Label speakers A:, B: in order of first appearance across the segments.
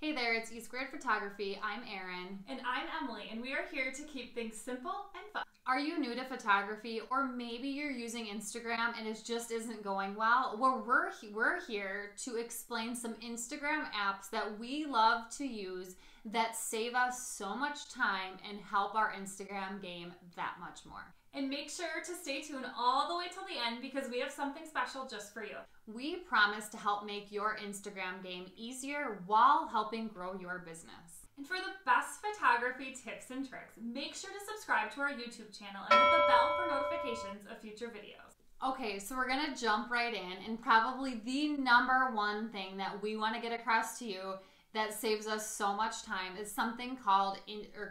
A: Hey there, it's esquared photography. I'm Erin.
B: And I'm Emily, and we are here to keep things simple and fun.
A: Are you new to photography, or maybe you're using Instagram and it just isn't going well? Well, we're here to explain some Instagram apps that we love to use that save us so much time and help our Instagram game that much more.
B: And make sure to stay tuned all the way till the end because we have something special just for you.
A: We promise to help make your Instagram game easier while helping grow your business.
B: And for the best photography tips and tricks, make sure to subscribe to our YouTube channel and hit the bell for notifications of future videos.
A: Okay, so we're gonna jump right in, and probably the number one thing that we want to get across to you that saves us so much time is something called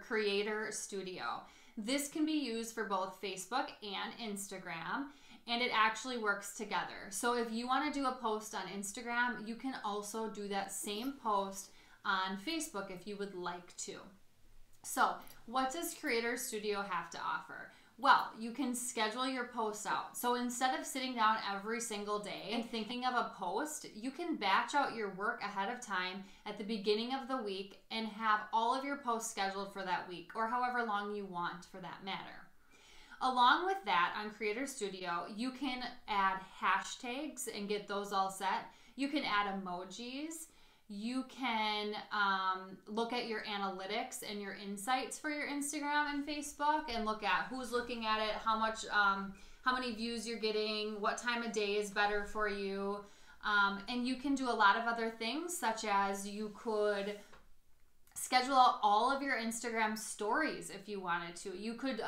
A: Creator Studio. This can be used for both Facebook and Instagram, and it actually works together. So if you want to do a post on Instagram, you can also do that same post on Facebook if you would like to. So what does Creator Studio have to offer? Well, you can schedule your posts out. So instead of sitting down every single day and thinking of a post, you can batch out your work ahead of time at the beginning of the week and have all of your posts scheduled for that week, or however long you want for that matter. Along with that, on Creator Studio, you can add hashtags and get those all set. You can add emojis. You can look at your analytics and your insights for your Instagram and Facebook and look at who's looking at it, how many views you're getting, what time of day is better for you. And you can do a lot of other things, such as you could schedule out all of your Instagram stories if you wanted to. You could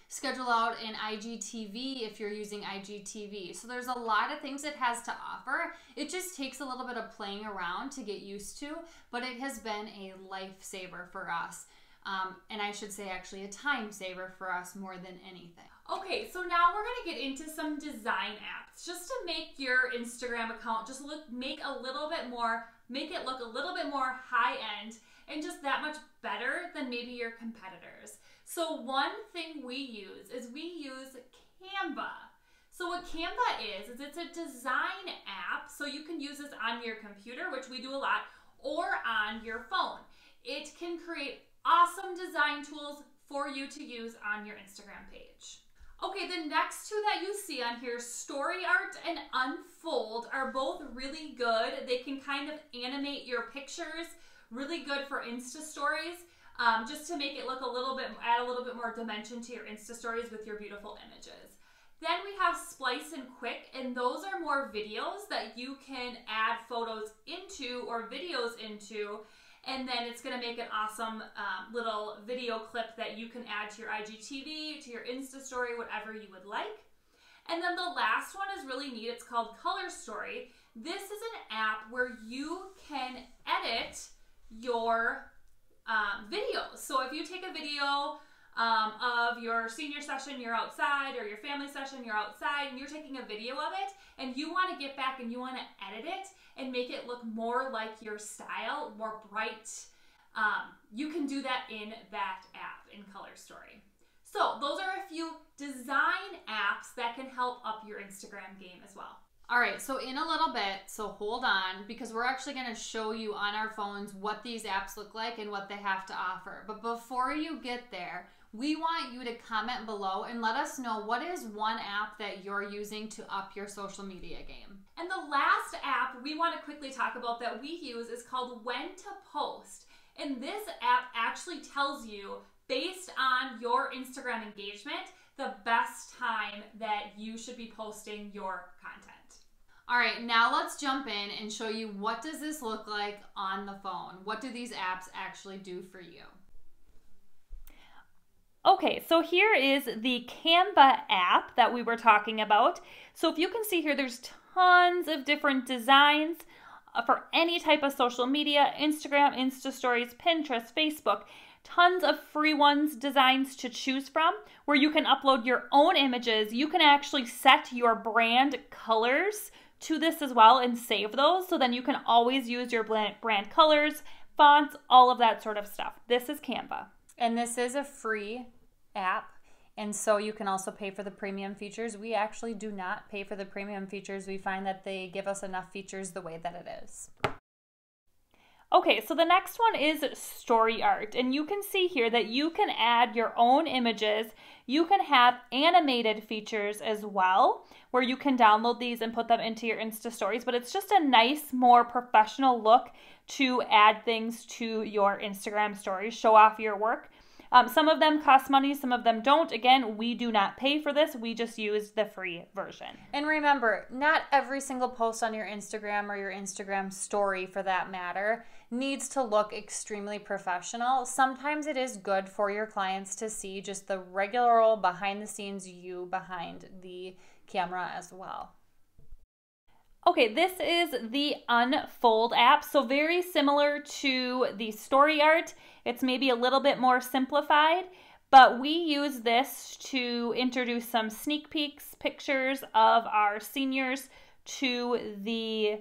A: schedule out an IGTV if you're using IGTV. So there's a lot of things it has to offer. It just takes a little bit of playing around to get used to, but it has been a lifesaver for us. And I should say actually a time saver for us more than anything.
B: Okay, so now we're gonna get into some design apps just to make your Instagram account just make it look a little bit more high end and just that much better than maybe your competitors. So one thing we use Canva. So what Canva is it's a design app, so you can use this on your computer, which we do a lot, or on your phone. It can create awesome design tools for you to use on your Instagram page. Okay, the next two that you see on here, Story Art and Unfold, are both really good. They can kind of animate your pictures, really good for Insta stories, just to make it look add a little bit more dimension to your Insta stories with your beautiful images. Then we have Splice and Quick, and those are more videos that you can add photos into or videos into, and then it's gonna make an awesome little video clip that you can add to your IGTV, to your Insta story, whatever you would like. And then the last one is really neat. It's called Color Story. This is an app where you can edit your videos. So if you take a video of your senior session, you're outside, or your family session, you're outside, and you're taking a video of it, and you want to get back and you want to edit it and make it look more like your style, more bright, you can do that in that app in Color Story. So those are a few design apps that can help up your Instagram game as well.
A: All right, so in a little bit, so hold on, because we're actually going to show you on our phones what these apps look like and what they have to offer. But before you get there, we want you to comment below and let us know what is one app that you're using to up your social media game.
B: And the last app we want to quickly talk about that we use is called When to Post. And this app actually tells you, based on your Instagram engagement, the best time that you should be posting your content.
A: All right, now let's jump in and show you what does this look like on the phone. What do these apps actually do for you?
C: Okay, so here is the Canva app that we were talking about. So if you can see here, there's tons of different designs for any type of social media, Instagram, Insta Stories, Pinterest, Facebook, tons of free designs to choose from where you can upload your own images. You can actually set your brand colors to this as well and save those, so then you can always use your brand colors, fonts, all of that sort of stuff. This is Canva.
A: And this is a free app, and so you can also pay for the premium features. We actually do not pay for the premium features. We find that they give us enough features the way that it is.
C: Okay, so the next one is story art, and you can see here that you can add your own images. You can have animated features as well, where you can download these and put them into your Insta stories, but it's just a nice, more professional look to add things to your Instagram stories, show off your work. Some of them cost money, some of them don't. Again, we do not pay for this. We just use the free version.
A: And remember, not every single post on your Instagram or your Instagram story, for that matter, needs to look extremely professional. Sometimes it is good for your clients to see just the regular old behind the scenes you behind the camera as well.
C: Okay, this is the Unfold app. So very similar to the story art. It's maybe a little bit more simplified, but we use this to introduce some sneak peeks, pictures of our seniors to the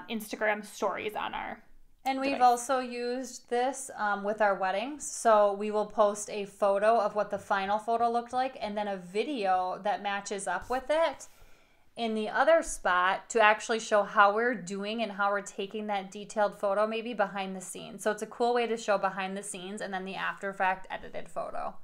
C: Instagram stories on our
A: And we've also used this with our weddings. So we will post a photo of what the final photo looked like and then a video that matches up with it in the other spot to actually show how we're doing and how we're taking that detailed photo, maybe behind the scenes. So it's a cool way to show behind the scenes and then the after effect edited photo.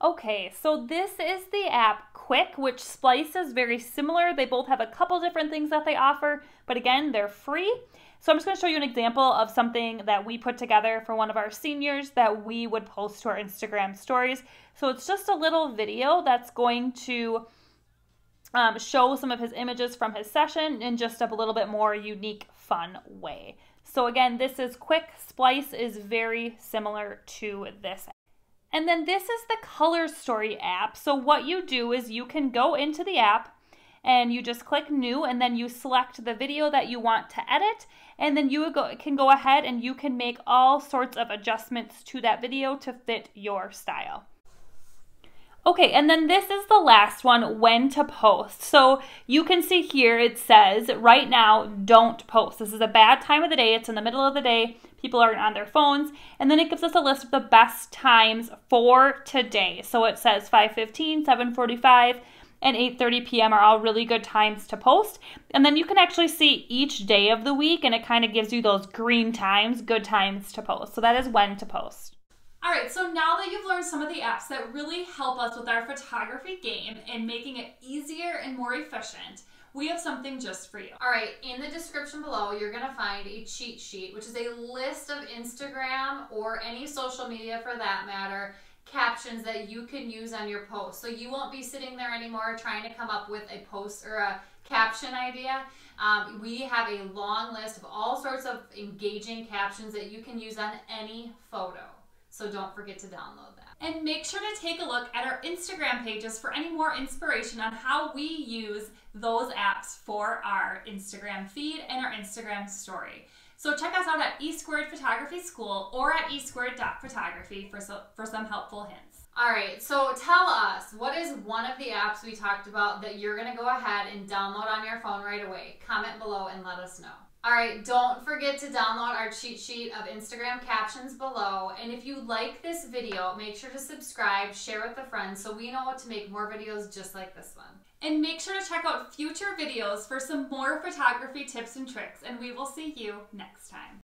C: Okay, so this is the app Quick, which Splice is very similar. They both have a couple different things that they offer, but again, they're free. So I'm just going to show you an example of something that we put together for one of our seniors that we would post to our Instagram stories. So it's just a little video that's going to show some of his images from his session in just a little bit more unique, fun way. So again, this is Quick. Splice is very similar to this. And then this is the Color Story app. So what you do is you can go into the app and you just click new, and then you select the video that you want to edit, and then you can go ahead and you can make all sorts of adjustments to that video to fit your style. Okay, and then this is the last one, when to post. So you can see here it says right now, don't post. This is a bad time of the day. It's in the middle of the day. People aren't on their phones. And then it gives us a list of the best times for today. So it says 5:15, 7:45, and 8:30 p.m. are all really good times to post. And then you can actually see each day of the week, and it kind of gives you those green times, good times to post. So that is when to post.
B: All right, so now that you've learned some of the apps that really help us with our photography game and making it easier and more efficient, we have something just for you.
A: All right, in the description below, you're gonna find a cheat sheet, which is a list of Instagram or any social media for that matter, captions that you can use on your post. So you won't be sitting there anymore trying to come up with a post or a caption idea. We have a long list of all sorts of engaging captions that you can use on any photo. So don't forget to download that.
B: And make sure to take a look at our Instagram pages for any more inspiration on how we use those apps for our Instagram feed and our Instagram story. So check us out at esquared Photography School or at esquared.photography for some helpful hints.
A: All right, so tell us, what is one of the apps we talked about that you're gonna go ahead and download on your phone right away? Comment below and let us know. All right, don't forget to download our cheat sheet of Instagram captions below. And if you like this video, make sure to subscribe, share with a friend so we know what to make more videos just like this one.
B: And make sure to check out future videos for some more photography tips and tricks, and we will see you next time.